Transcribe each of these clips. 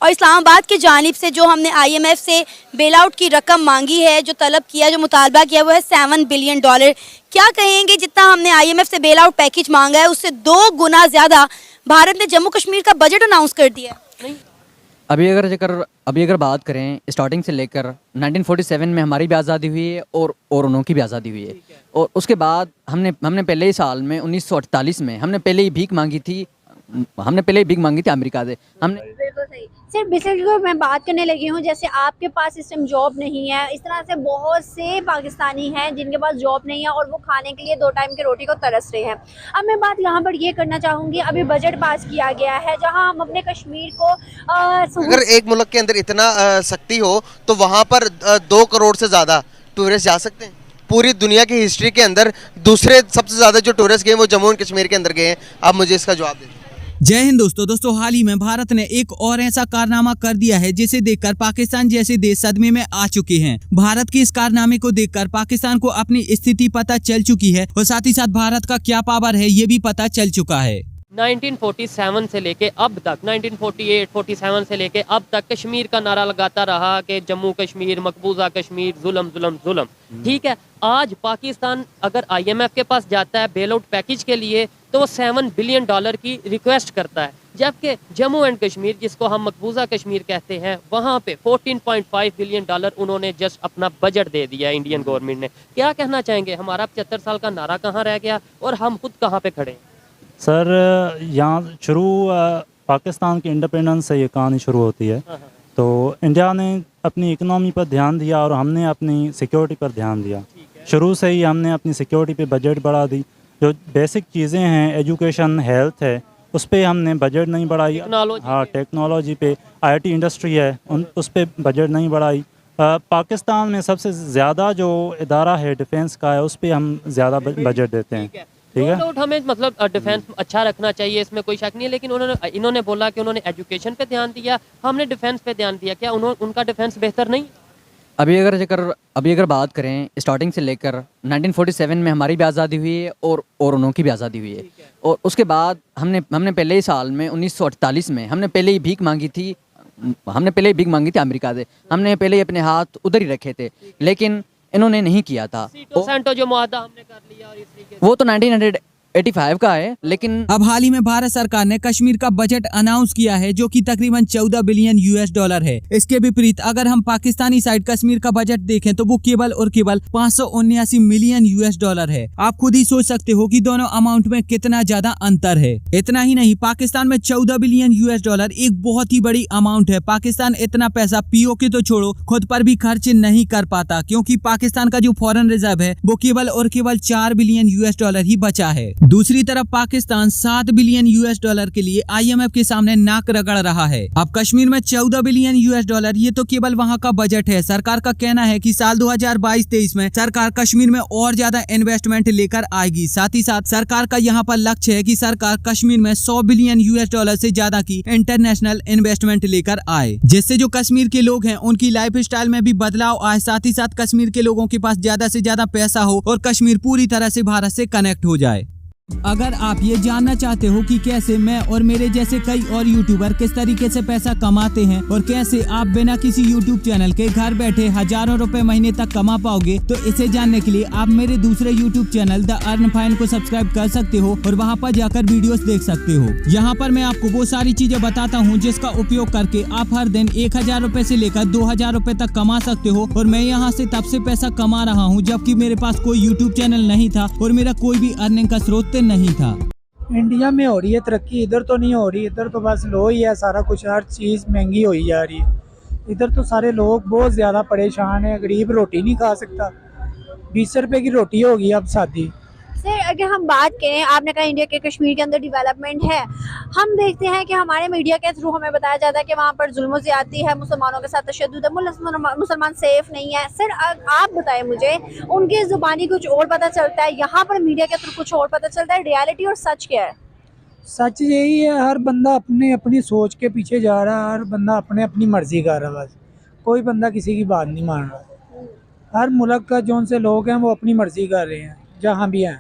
और इस्लामाबाद की जानिब से जो हमने IMF से बेल आउट की रकम मांगी है, जो तलब किया, जो मुतालबा किया, वो है $7 बिलियन। क्या कहेंगे, जितना हमने IMF से बेल आउट पैकेज मांगा है उससे 2 गुना ज़्यादा भारत ने जम्मू कश्मीर का बजट अनाउंस कर दिया है। अभी अगर बात करें स्टार्टिंग से लेकर 1947 में हमारी भी आज़ादी हुई है और उनकी भी आज़ादी हुई है। और उसके बाद हमने पहले ही साल में 1948 में हमने पहले ही भीख मांगी थी अमेरिका से। हमने बिल्कुल सही। सिर्फ बेसिकली मैं बात करने लगी हूँ, जैसे आपके पास इस टाइम जॉब नहीं है, इस तरह से बहुत से पाकिस्तानी हैं जिनके पास जॉब नहीं है और वो खाने के लिए 2 टाइम की रोटी को तरस रहे हैं। अब मैं बात यहाँ पर ये करना चाहूँगी, अभी बजट पास किया गया है जहाँ हम अपने कश्मीर को अगर एक मुल्क के अंदर इतना सख्ती हो तो वहाँ पर 2 करोड़ से ज़्यादा टूरिस्ट जा सकते हैं। पूरी दुनिया की हिस्ट्री के अंदर दूसरे सबसे ज़्यादा जो टूरिस्ट गए वो जम्मू एंड कश्मीर के अंदर गए हैं। आप मुझे इसका जवाब दें। जय हिंद दोस्तों, हाल ही में भारत ने एक और ऐसा कारनामा कर दिया है जिसे देखकर पाकिस्तान जैसे देश सदमे में आ चुके हैं। भारत के इस कारनामे को देखकर पाकिस्तान को अपनी स्थिति पता चल चुकी है और साथ ही साथ भारत का क्या पावर है ये भी पता चल चुका है। 1947 से लेके अब तक 1948-47 से लेके अब तक कश्मीर का नारा लगाता रहा कि जम्मू कश्मीर, मकबूजा कश्मीर, जुल्म जुल्म जुल्म। ठीक है, आज पाकिस्तान अगर IMF के पास जाता है बेल आउट पैकेज के लिए तो वो $7 बिलियन की रिक्वेस्ट करता है, जबकि जम्मू एंड कश्मीर, जिसको हम मकबूजा कश्मीर कहते हैं, वहाँ पे $14.5 बिलियन उन्होंने जस्ट अपना बजट दे दिया इंडियन गवर्नमेंट ने। क्या कहना चाहेंगे, हमारा 75 साल का नारा कहाँ रह गया और हम खुद कहाँ पे खड़े हैं? सर, यहाँ शुरू पाकिस्तान की इंडिपेंडेंस से ये कहानी शुरू होती है। तो इंडिया ने अपनी इकनॉमी पर ध्यान दिया और हमने अपनी सिक्योरिटी पर ध्यान दिया। शुरू से ही हमने अपनी सिक्योरिटी पे बजट बढ़ा दी। जो बेसिक चीज़ें हैं, एजुकेशन, हेल्थ है, उस पर हमने बजट नहीं बढ़ाई। हाँ, टेक्नोलॉजी पे, IT इंडस्ट्री है, उस पर बजट नहीं बढ़ाई। पाकिस्तान में सबसे ज़्यादा जो इदारा है डिफेंस का है, उस पर हम ज़्यादा बजट देते हैं। ठीक है, हमें मतलब डिफेंस अच्छा रखना चाहिए, इसमें कोई शक नहीं है, लेकिन इन्होंने बोला कि उन्होंने एजुकेशन पे ध्यान दिया, हमने डिफेंस पे ध्यान दिया। क्या उनका डिफेंस बेहतर नहीं? अभी अगर बात करें स्टार्टिंग से लेकर 1947 में हमारी भी आज़ादी हुई है और उनकी भी आज़ादी हुई है। और उसके बाद हमने पहले ही साल में 1948 में हमने पहले ही भीख मांगी थी अमेरिका से। हमने पहले ही अपने हाथ उधर ही रखे थे, लेकिन इन्होंने नहीं किया था। जो मुआहदा हमने कर लिया और इस वो तो 1985 का है। लेकिन अब हाल ही में भारत सरकार ने कश्मीर का बजट अनाउंस किया है जो कि तकरीबन $14 बिलियन है। इसके विपरीत अगर हम पाकिस्तानी साइड कश्मीर का बजट देखें तो वो केवल और केवल $579 मिलियन है। आप खुद ही सोच सकते हो कि दोनों अमाउंट में कितना ज्यादा अंतर है। इतना ही नहीं, पाकिस्तान में $14 बिलियन एक बहुत ही बड़ी अमाउंट है। पाकिस्तान इतना पैसा POK तो छोड़ो, खुद पर भी खर्च नहीं कर पाता, क्योंकि पाकिस्तान का जो फॉरेन रिजर्व है वो केवल और केवल $4 बिलियन ही बचा है। दूसरी तरफ पाकिस्तान $7 बिलियन के लिए IMF के सामने नाक रगड़ रहा है। अब कश्मीर में $14 बिलियन ये तो केवल वहां का बजट है। सरकार का कहना है कि साल 2022-23 में सरकार कश्मीर में और ज्यादा इन्वेस्टमेंट लेकर आएगी। साथ ही साथ सरकार का यहाँ पर लक्ष्य है कि सरकार कश्मीर में $100 बिलियन से ज्यादा की इंटरनेशनल इन्वेस्टमेंट लेकर आए, जिससे जो कश्मीर के लोग हैं उनकी लाइफ स्टाइल में भी बदलाव आए। साथ ही साथ कश्मीर के लोगों के पास ज्यादा से ज्यादा पैसा हो और कश्मीर पूरी तरह से भारत से कनेक्ट हो जाए। अगर आप ये जानना चाहते हो कि कैसे मैं और मेरे जैसे कई और यूट्यूबर किस तरीके से पैसा कमाते हैं और कैसे आप बिना किसी यूट्यूब चैनल के घर बैठे हजारों रुपए महीने तक कमा पाओगे, तो इसे जानने के लिए आप मेरे दूसरे YouTube channel the earn fine को सब्सक्राइब कर सकते हो और वहाँ पर जाकर वीडियोस देख सकते हो। यहाँ पर मैं आपको वो सारी चीजें बताता हूँ जिसका उपयोग करके आप हर दिन 1000 रुपए से लेकर 2000 रुपए तक कमा सकते हो। और मैं यहाँ से तब से पैसा कमा रहा हूँ जबकि मेरे पास कोई यूट्यूब चैनल नहीं था और मेरा कोई भी अर्निंग का स्रोत नहीं था। इंडिया में हो रही है तरक्की, इधर तो नहीं हो रही। इधर तो बस लो ही है, सारा कुछ, हर चीज़ महंगी हो जा रही है। इधर तो सारे लोग बहुत ज़्यादा परेशान हैं। गरीब रोटी नहीं खा सकता, 20 रुपए की रोटी होगी अब सादी। सर, अगर हम बात करें, आपने कहा इंडिया के कश्मीर के अंदर डेवलपमेंट है, हम देखते हैं कि हमारे मीडिया के थ्रू हमें बताया जाता है कि वहाँ पर जुल्म ज़्यादती है, मुसलमानों के साथ तशद्दुद है, मुसलमान सेफ नहीं है। सर, आप बताएं मुझे, उनकी ज़ुबानी कुछ और पता चलता है, यहाँ पर मीडिया के थ्रू कुछ और पता चलता है। रियलिटी और सच क्या है? सच यही है, हर बंदा अपनी सोच के पीछे जा रहा है। हर बंदा अपनी मर्जी कर रहा है। बस कोई बंदा किसी की बात नहीं मान रहा। हर मुल्क का जो से लोग हैं वो अपनी मर्जी कर रहे हैं जहाँ भी हैं।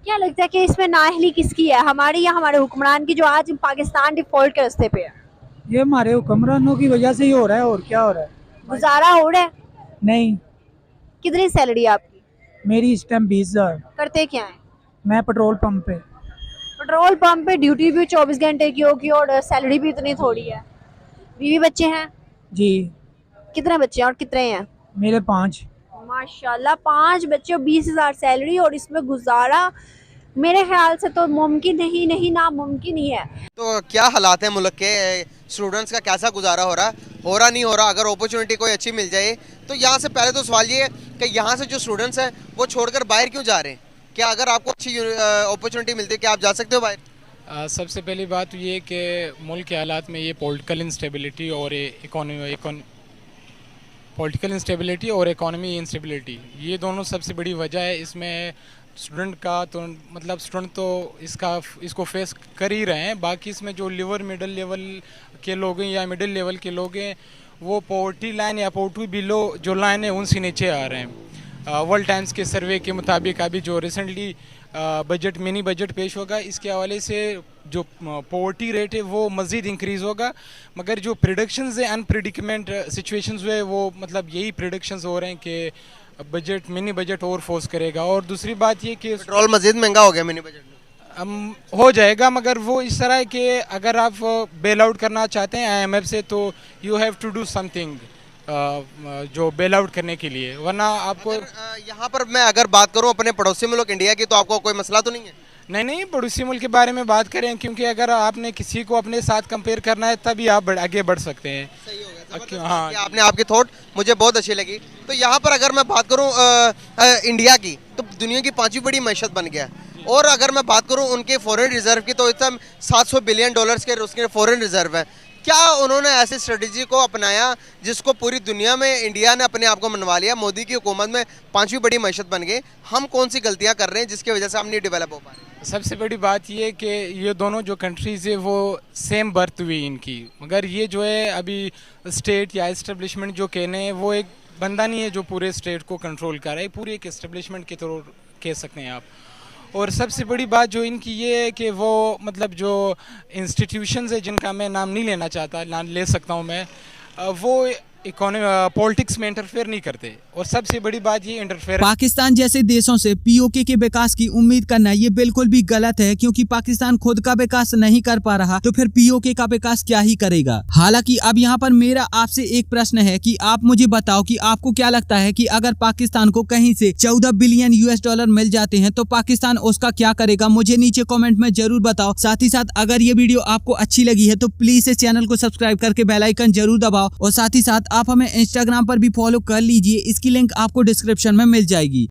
क्या लगता है कि इसमें नाअहली किसकी है, हमारी या हमारे हुक्मरान की, जो आज पाकिस्तान डिफॉल्ट के रास्ते पे है? ये हमारे हुक्मरानों की वजह से ही हो रहा है, और क्या हो रहा है? गुजारा हो रहा है? नहीं, कितनी सैलरी है आपकी? मेरी इस टाइम 20,000। करते क्या है? मैं पेट्रोल पंप पे। पेट्रोल पंप पे ड्यूटी भी 24 घंटे की होगी और सैलरी भी इतनी थोड़ी है। बीवी बच्चे हैं? जी, कितने बच्चे हैं और कितने हैं? मेरे 5। माशाल्लाह 5 बच्चे और 20,000 सैलरी, और इसमें गुजारा मेरे ख्याल से तो मुमकिन ही नहीं, नामुमकिन ही है। तो क्या हालात हैं मुल्क के? स्टूडेंट्स का कैसा गुजारा हो रहा नहीं हो रहा? अगर अपॉर्चुनिटी कोई अच्छी मिल जाए तो यहाँ से पहले तो सवाल ये है कि यहाँ से जो स्टूडेंट्स हैं वो छोड़कर बाहर क्यों जा रहे हैं? क्या अगर आपको अच्छी अपॉर्चुनिटी मिलती है क्या आप जा सकते हो बाहर? सबसे पहली बात तो ये कि मुल्क के हालात में ये पॉलिटिकल इंस्टेबिलिटी और पॉलिटिकल इंस्टेबिलिटी और इकोनॉमी इंस्टेबिलिटी, ये दोनों सबसे बड़ी वजह है। इसमें स्टूडेंट का तो मतलब स्टूडेंट तो इसको फेस कर ही रहे हैं। बाकी इसमें जो लोअर मिडिल लेवल के लोग हैं या मिडिल लेवल के लोग हैं वो पॉवर्टी लाइन या पॉवर्टी बिलो जो लाइन है उनसे नीचे आ रहे हैं। वर्ल्ड टाइम्स के सर्वे के मुताबिक अभी जो रिसेंटली मिनी बजट पेश होगा, इसके हवाले से जो पॉवर्टी रेट है वो मज़ीद इंक्रीज़ होगा। मगर जो प्रिडिक्शंस है अनप्रिडिक्टमेंट सिचुएशंस हुए वो मतलब यही प्रिडिक्शंस हो रहे हैं कि मिनी बजट और फोर्स करेगा। और दूसरी बात ये कि पेट्रोल मजीद महंगा हो गया मिनी बजट में। हो जाएगा, मगर वो इस तरह है कि अगर आप बेल आउट करना चाहते हैं IMF से तो you have to do something जो बेल आउट करने के लिए, वरना आपको यहाँ पर मैं अगर बात करूँ अपने पड़ोसी मुल्क इंडिया की तो आपको कोई मसला तो नहीं है? नहीं, पड़ोसी मुल्क के बारे में बात करें, क्योंकि अगर आपने किसी को अपने साथ कंपेयर करना है तभी आप आगे बढ़ सकते हैं। सही हो गया। हाँ, आपने आपकी थॉट मुझे बहुत अच्छी लगी। तो यहाँ पर अगर मैं बात करूँ इंडिया की तो दुनिया की 5वीं बड़ी मैशत बन गया। और अगर मैं बात करूँ उनके फॉरेन रिजर्व की तो इस टाइम $700 बिलियन के उसके फॉरेन रिजर्व है। क्या उन्होंने ऐसी स्ट्रेटजी को अपनाया जिसको पूरी दुनिया में इंडिया ने अपने आप को मनवा लिया? मोदी की हुकूमत में 5वीं बड़ी मैशत बन गई। हम कौन सी गलतियां कर रहे हैं जिसकी वजह से हम नहीं डेवलप हो पा रहे? सबसे बड़ी बात ये कि ये दोनों जो कंट्रीज़ है वो सेम बर्थ हुई इनकी, मगर ये जो है अभी स्टेट या इस्टेब्लिशमेंट जो कहने हैं वो एक बंदा नहीं है जो पूरे स्टेट को कंट्रोल कर रहा है, पूरी एक इस्टेब्लिशमेंट के तौर कह सकते हैं आप। और सबसे बड़ी बात जो इनकी ये है कि वो मतलब जो इंस्टीट्यूशंस है जिनका मैं नाम नहीं लेना चाहता, ना ले सकता हूँ मैं, वो पॉलिटिक्स में इंटरफेयर नहीं करते। और सबसे बड़ी बात ये इंटरफेयर पाकिस्तान जैसे देशों से पीओके के विकास की उम्मीद करना ये बिल्कुल भी गलत है, क्योंकि पाकिस्तान खुद का विकास नहीं कर पा रहा तो फिर पीओके का विकास क्या ही करेगा। हालांकि अब यहाँ पर मेरा आपसे एक प्रश्न है कि आप मुझे बताओ कि आपको क्या लगता है कि अगर पाकिस्तान को कहीं से $14 बिलियन मिल जाते हैं तो पाकिस्तान उसका क्या करेगा? मुझे नीचे कॉमेंट में जरूर बताओ। साथ ही साथ अगर ये वीडियो आपको अच्छी लगी है तो प्लीज इस चैनल को सब्सक्राइब करके बेल आइकन जरूर दबाओ, और साथ ही साथ आप हमें इंस्टाग्राम पर भी फॉलो कर लीजिए, इसकी लिंक आपको डिस्क्रिप्शन में मिल जाएगी।